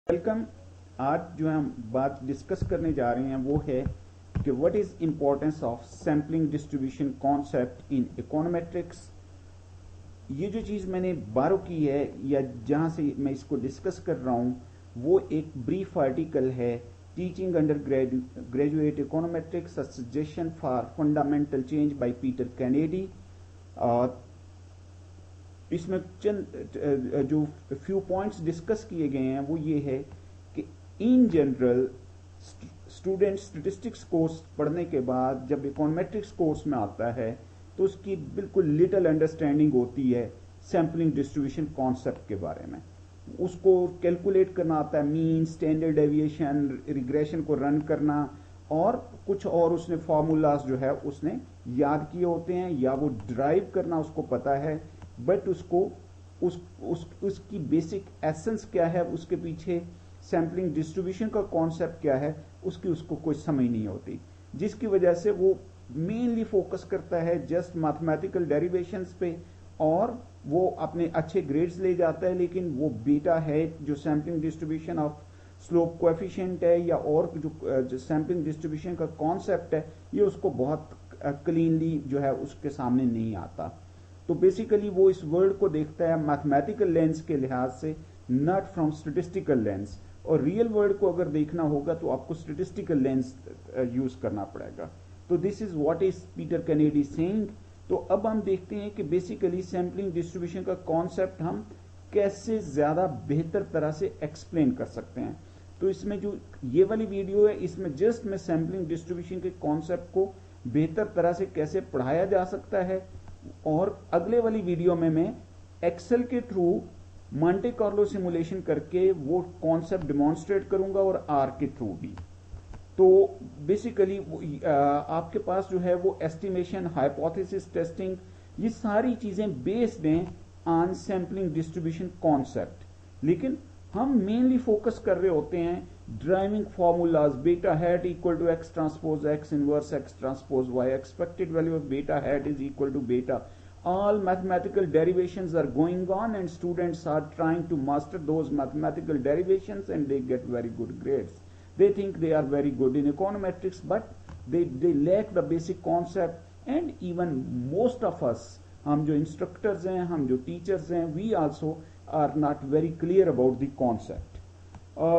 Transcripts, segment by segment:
Welcome. आज जो हम बात डिस्कस करने जा रहे हैं वो है कि what is importance of sampling distribution concept in econometrics. ये जो चीज मैंने बारो की है या जहां से मैं इसको डिस्कस कर रहा हूं वो एक ब्रीफ आर्टिकल है, teaching under graduate econometrics, a suggestion for fundamental change by Peter Kennedy. इसमें चंद जो फ्यू पॉइंट्स डिस्कस किए गए हैं वो ये है कि in general student statistics course पढ़ने के बाद जब इकोनोमेट्रिक्स कोर्स में आता है तो उसकी बिल्कुल लिटिल अंडरस्टैंडिंग होती है सैम्पलिंग डिस्ट्रीब्यूशन कॉन्सेप्ट के बारे में। उसको कैलकुलेट करना आता है, मीन, स्टैंडर्ड डेविएशन, रिग्रेशन को रन करना और कुछ और उसने फॉर्मूलाज जो है उसने याद किए होते हैं या वो ड्राइव करना उसको पता है, बट उसको उसकी बेसिक एसेंस क्या है, उसके पीछे सैम्पलिंग डिस्ट्रीब्यूशन का कॉन्सेप्ट क्या है, उसको कोई समझ नहीं होती, जिसकी वजह से वो मेनली फोकस करता है जस्ट मैथमेटिकल डेरिवेशंस पे और वो अपने अच्छे ग्रेड्स ले जाता है। लेकिन वो बीटा है जो sampling distribution of slope coefficient है या और जो सैम्पलिंग डिस्ट्रीब्यूशन का कॉन्सेप्ट है ये उसको बहुत क्लीनली जो है उसके सामने नहीं आता। तो बेसिकली वो इस वर्ल्ड को देखता है मैथमेटिकल लेंस के लिहाज से, नॉट फ्रॉम स्टैटिस्टिकल लेंस। और रियल वर्ल्ड को अगर देखना होगा तो आपको स्टैटिस्टिकल लेंस यूज करना पड़ेगा। तो this is what is Peter Kennedy saying. तो अब हम देखते हैं कि बेसिकली सैम्पलिंग डिस्ट्रीब्यूशन का कॉन्सेप्ट हम कैसे ज्यादा बेहतर तरह से एक्सप्लेन कर सकते हैं। तो इसमें जो ये वाली वीडियो है इसमें जस्ट मैं सैम्पलिंग डिस्ट्रीब्यूशन के कॉन्सेप्ट को बेहतर तरह से कैसे पढ़ाया जा सकता है, और अगले वाली वीडियो में मैं एक्सेल के थ्रू मॉन्टे कार्लो सिमुलेशन करके वो कॉन्सेप्ट डिमॉन्स्ट्रेट करूंगा और आर के थ्रू भी। तो बेसिकली आपके पास जो है वो एस्टिमेशन, हाइपोथेसिस टेस्टिंग, ये सारी चीजें बेस्ड हैं ऑन सैम्पलिंग डिस्ट्रीब्यूशन कॉन्सेप्ट। लेकिन हम मेनली फोकस कर रहे होते हैं deriving formulas, beta hat equal to X transpose X inverse X transpose Y, expected value of beta hat is equal to beta. All mathematical derivations are going on and students are trying to master those mathematical derivations and they get very good grades. They think they are very good in econometrics, but they lack the basic concept। And even most of us, हम जो instructors हैं, हम जो teachers हैं, we also are not very clear about the concept।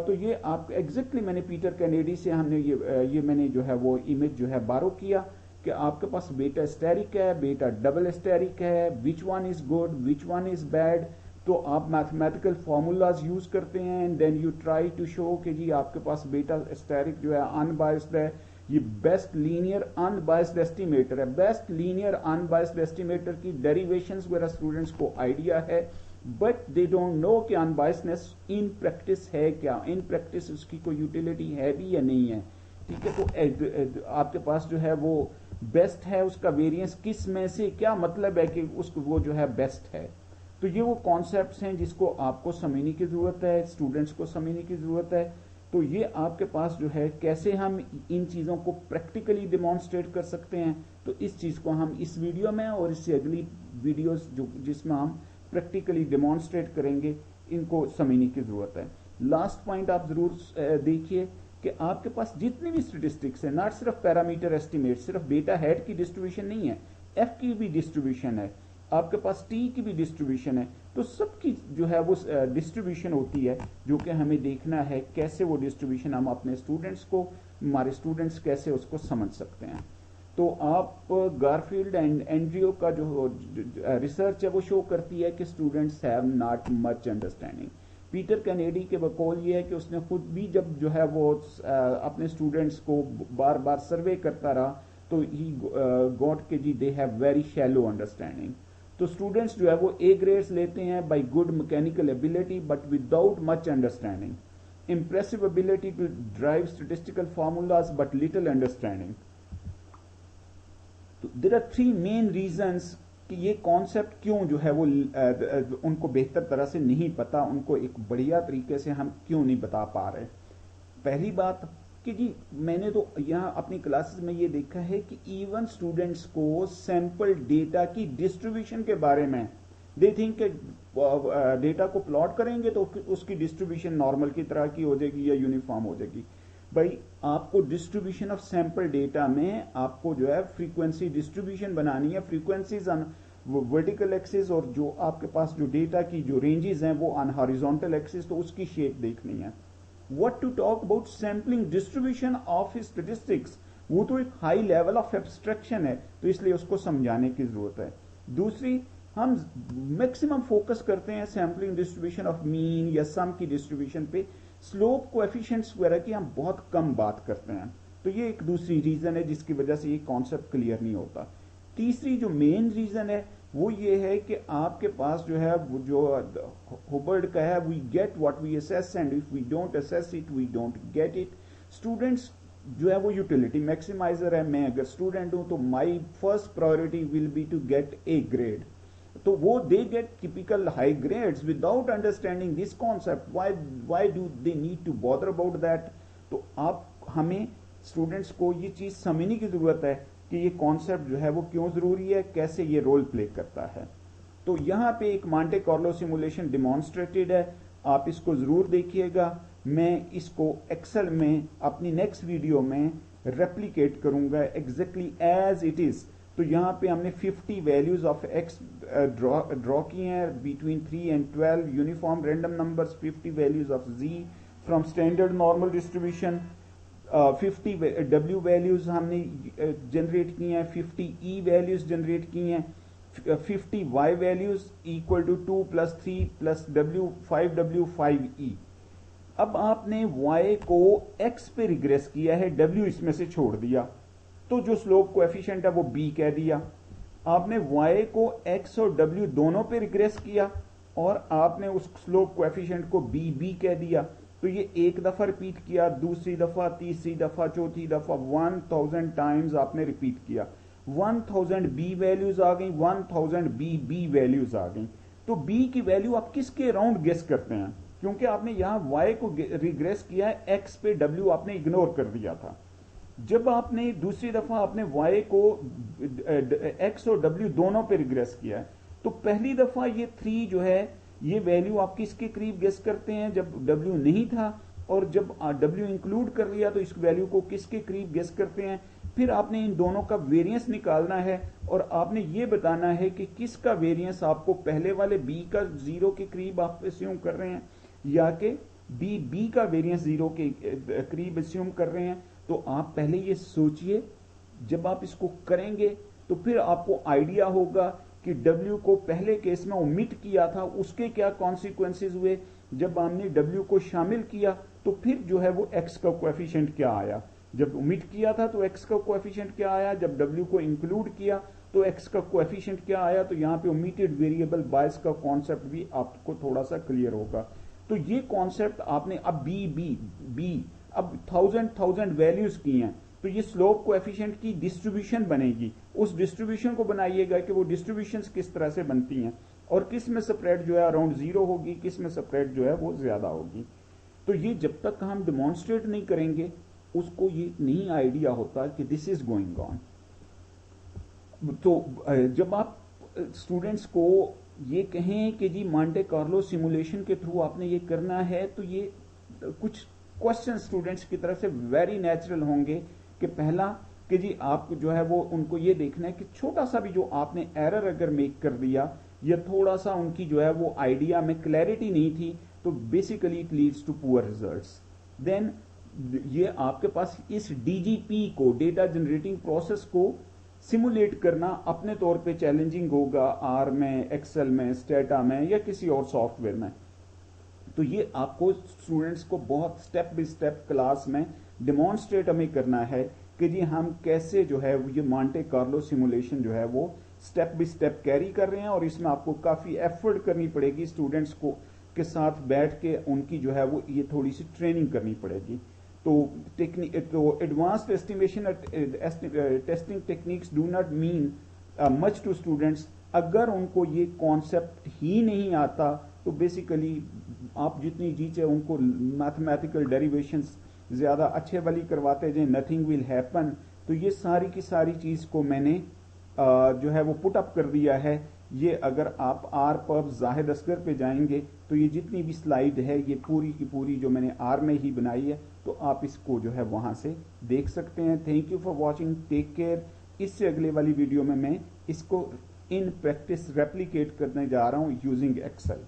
तो ये आप exactly मैंने पीटर कैनेडी से हमने ये मैंने जो है वो इमेज जो है बारो किया कि आपके पास बीटा स्टेरिक है, बीटा डबल स्टेरिक है, which one is good, which one is bad. तो आप मैथमेटिकल फॉर्मूलाज यूज करते हैं and then you try to show कि जी आपके पास बीटा स्टेरिक जो है अनबायस्ड है, ये बेस्ट लीनियर अनबायस्ड एस्टिमेटर है। बेस्ट लीनियर अनबायस्ड एस्टिमेटर की डेरिवेशंस वगैरह स्टूडेंट्स को आइडिया है, बट दे डोंट नो कि अनबायस्डनेस इन प्रैक्टिस है क्या, इन प्रैक्टिस उसकी कोई यूटिलिटी है भी या नहीं है। ठीक है, तो आपके पास जो है वो बेस्ट है, उसका वेरिएंस किस में से क्या मतलब है कि उसको वो जो है बेस्ट है। तो ये वो कॉन्सेप्ट्स हैं जिसको आपको समझने की जरूरत है, स्टूडेंट्स को समझने की जरूरत है। तो ये आपके पास जो है कैसे हम इन चीजों को प्रैक्टिकली डिमॉन्स्ट्रेट कर सकते हैं, तो इस चीज को हम इस वीडियो में और इससे अगली वीडियोस जो जिसमें हम प्रैक्टिकली डिमॉन्स्ट्रेट करेंगे, इनको समझने की जरूरत है। लास्ट पॉइंट आप जरूर देखिए कि आपके पास जितनी भी स्टेटिस्टिक्स है, नॉट सिर्फ पैरामीटर एस्टिमेट, सिर्फ बीटा हैट की डिस्ट्रीब्यूशन नहीं है, एफ की भी डिस्ट्रीब्यूशन है, आपके पास टी की भी डिस्ट्रीब्यूशन है। तो सबकी जो है वो डिस्ट्रीब्यूशन होती है जो कि हमें देखना है कैसे वो डिस्ट्रीब्यूशन हम अपने स्टूडेंट्स को, हमारे स्टूडेंट्स कैसे उसको समझ सकते हैं। तो आप गारफील्ड एंड एंड्रियो का जो रिसर्च है वो शो करती है कि students have not much understanding. Peter Kennedy के बकौल ये है कि उसने खुद भी जब जो है वो अपने स्टूडेंट्स को बार बार सर्वे करता रहा तो ही गॉट के जी they have very shallow understanding. तो स्टूडेंट्स जो है वो ए ग्रेड्स लेते हैं by good mechanical ability but without much understanding, impressive ability to drive statistical formulas but little understanding. तो there are three main reasons कि ये कॉन्सेप्ट क्यों जो है वो उनको बेहतर तरह से नहीं पता, उनको एक बढ़िया तरीके से हम क्यों नहीं बता पा रहे। पहली बात कि जी मैंने तो यहाँ अपनी क्लासेस में ये देखा है कि इवन स्टूडेंट्स को सैंपल डेटा की डिस्ट्रीब्यूशन के बारे में दे थिंक कि डेटा को प्लॉट करेंगे तो उसकी डिस्ट्रीब्यूशन नॉर्मल की तरह की हो जाएगी या यूनिफॉर्म हो जाएगी। भाई आपको डिस्ट्रीब्यूशन ऑफ सैंपल डेटा में आपको जो है फ्रीक्वेंसी डिस्ट्रीब्यूशन बनानी है, फ्रीक्वेंसीज ऑन वर्टिकल एक्सिस और जो आपके पास जो डेटा की जो रेंजेस हैं वो ऑन हॉरिजॉन्टल एक्सिस, तो उसकी शेप देखनी है। What to talk about sampling distribution of statistics, वो तो एक हाई लेवल ऑफ एब्स्ट्रैक्शन है, तो इसलिए उसको समझाने की जरूरत है। दूसरी, हम मैक्सिमम फोकस करते हैं सैंपलिंग डिस्ट्रीब्यूशन ऑफ मीन या सम की डिस्ट्रीब्यूशन पे, स्लोप कोएफिशिएंट्स वगैरह की हम बहुत कम बात करते हैं, तो ये एक दूसरी रीजन है जिसकी वजह से ये कॉन्सेप्ट क्लियर नहीं होता। तीसरी जो मेन रीजन है वो ये है कि आपके पास जो है जो हुबर्ड का है, we get what we assess and if we don't assess it we don't get it. Students जो है वो यूटिलिटी मैक्सिमाइजर है, मैं अगर स्टूडेंट हूं तो my first priority will be to get a grade, तो वो they get typical high grades without understanding this concept, why do they need to bother about that. तो आप हमें स्टूडेंट्स को ये चीज समझने की जरूरत है कि ये कॉन्सेप्ट जो है वो क्यों जरूरी है, कैसे ये रोल प्ले करता है। तो यहां पे एक मॉन्टे कार्लो सिमुलेशन डिमॉन्स्ट्रेटेड है, आप इसको जरूर देखिएगा। मैं इसको एक्सेल में अपनी नेक्स्ट वीडियो में रेप्लिकेट करूंगा एग्जैक्टली एज इट इज। तो यहां पे हमने 50 वैल्यूज ऑफ एक्स ड्रॉ किए हैं between 3 and 12 uniform random numbers, 50 values of G from standard normal distribution, 50 W values हमने जनरेट की हैं, 50 E वैल्यूज जनरेट की हैं, 50 Y values equal to 2 + 3 + W 5W 5E। अब आपने Y को X पे रिग्रेस किया है, W इसमें से छोड़ दिया, तो जो स्लोप कोएफिशिएंट है वो B कह दिया। आपने Y को X और W दोनों पे रिग्रेस किया और आपने उस स्लोप कोएफिशिएंट को B कह दिया। तो ये एक दफा रिपीट किया, दूसरी दफा, तीसरी दफा, चौथी दफा, 1000 टाइम्स आपने रिपीट किया। 1000 B वैल्यूज आ गई, 1000 B वैल्यूज आ गई। तो B की वैल्यू आप किसके अराउंड गेस करते हैं, क्योंकि आपने यहां Y को रिग्रेस किया है, X पे W आपने इग्नोर कर दिया था। जब आपने दूसरी दफा आपने Y को X और W दोनों पे रिग्रेस किया है, तो पहली दफा ये 3 जो है ये वैल्यू आप किसके करीब गेस करते हैं, जब W नहीं था, और जब W इंक्लूड कर लिया तो इस वैल्यू को किसके करीब गेस करते हैं। फिर आपने इन दोनों का वेरिएंस निकालना है और आपने ये बताना है कि किसका वेरिएंस आपको पहले वाले B का 0 के करीब आप अस्यूम कर रहे हैं या कि B का वेरिएंस 0 के करीब अस्यूम कर रहे हैं। तो आप पहले ये सोचिए, जब आप इसको करेंगे तो फिर आपको आइडिया होगा कि W को पहले केस में ओमिट किया था उसके क्या कॉन्सिक्वेंसेस हुए, जब हमने W को शामिल किया तो फिर जो है वो X का कोएफिशिएंट क्या आया, जब ओमिट किया था तो X का कोएफिशिएंट क्या आया, जब W को इंक्लूड किया तो X का कोएफिशिएंट क्या आया। तो यहाँ पे ओमिटेड वेरिएबल बायस का कॉन्सेप्ट भी आपको थोड़ा सा क्लियर होगा। तो ये कॉन्सेप्ट आपने अब B अब 1000 वैल्यूज की हैं, तो ये स्लोप कोएफिशिएंट की डिस्ट्रीब्यूशन बनेगी। उस डिस्ट्रीब्यूशन को बनाइएगा कि वो डिस्ट्रीब्यूशंस किस तरह से बनती हैं और किस में स्प्रेड जो है अराउंड 0 होगी, किस में स्प्रेड जो है वो ज्यादा होगी। तो ये जब तक हम डिमॉन्स्ट्रेट नहीं करेंगे उसको ये नहीं आइडिया होता कि दिस इज गोइंग ऑन। तो जब आप स्टूडेंट्स को ये कहें कि जी मॉन्टे कार्लो सिमुलेशन के थ्रू आपने ये करना है, तो ये कुछ क्वेश्चन स्टूडेंट्स की तरफ से वेरी नेचुरल होंगे कि पहला कि जी आपको जो है वो उनको ये देखना है कि छोटा सा भी जो आपने एरर अगर मेक कर दिया या थोड़ा सा उनकी जो है वो आइडिया में क्लैरिटी नहीं थी, तो basically it leads to poor results. Then ये आपके पास इस DGP को, डेटा जनरेटिंग प्रोसेस को सिमुलेट करना अपने तौर पे चैलेंजिंग होगा, R में, एक्सेल में, स्टेटा में या किसी और सॉफ्टवेयर में। तो ये आपको स्टूडेंट्स को बहुत स्टेप बाय स्टेप क्लास में डिमॉन्स्ट्रेट हमें करना है कि जी हम कैसे जो है ये मॉन्टे कार्लो सिमुलेशन जो है वो स्टेप बाय स्टेप कैरी कर रहे हैं, और इसमें आपको काफी एफर्ट करनी पड़ेगी स्टूडेंट्स को के साथ बैठ के, उनकी जो है वो ये थोड़ी सी ट्रेनिंग करनी पड़ेगी। तो advanced estimation testing techniques do not mean much to students. अगर उनको ये कॉन्सेप्ट ही नहीं आता तो बेसिकली आप जितनी चीजें उनको मैथमेटिकल डेरिवेशंस ज्यादा अच्छे वाली करवाते जाए, नथिंग विल हैपन। तो ये सारी की सारी चीज को मैंने जो है वो पुट अप कर दिया है یہ اگر آپ آر پب زاہد اصغر پہ جائیں گے تو یہ جتنی بھی سلائیڈ ہے یہ پوری کی پوری جو میں نے آر میں ہی بنائی ہے، تو آپ اس کو جو ہے وہاں سے دیکھ سکتے ہیں. Thank you for watching, take care. اس سے اگلے والی ویڈیو میں اس کو ان پریکٹس ریپلیکیٹ کرنے جا رہا ہوں یوزنگ ایکسل.